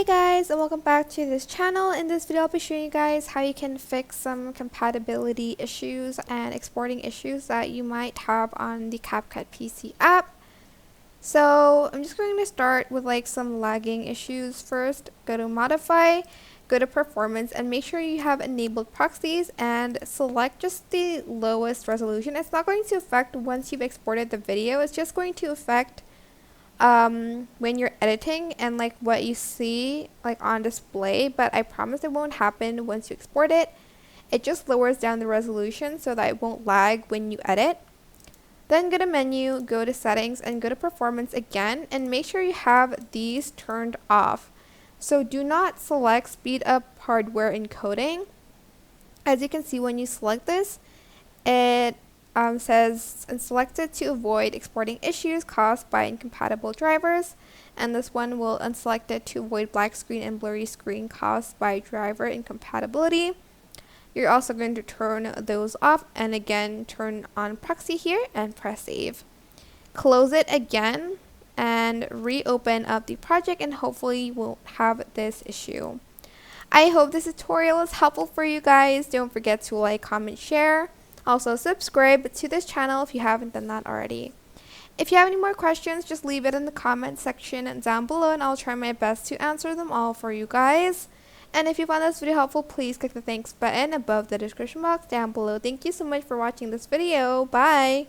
Guys, and welcome back to this channel. In this video I'll be showing you guys how you can fix some compatibility issues and exporting issues that you might have on the CapCut PC app. So I'm just going to start with some lagging issues first. Go to modify, go to performance, and make sure you have enabled proxies and select just the lowest resolution. It's not going to affect once you've exported the video, it's just going to affect when you're editing and what you see on display, but I promise it won't happen once you export it. It just lowers down the resolution so that it won't lag when you edit. Then go to menu, go to settings, and go to performance again, and make sure you have these turned off. So do not select speed up hardware encoding. As you can see, when you select this, it says and selected to avoid exporting issues caused by incompatible drivers, and this one will unselect it to avoid black screen and blurry screen caused by driver incompatibility. You're also going to turn those off and again turn on proxy here and press save. Close it again and reopen up the project, and hopefully you won't have this issue. I hope this tutorial is helpful for you guys. Don't forget to like, comment, share. Also subscribe to this channel if you haven't done that already. If you have any more questions, just leave it in the comment section down below, and I'll try my best to answer them all for you guys. And if you found this video helpful, please click the thanks button above the description box down below. Thank you so much for watching this video. Bye!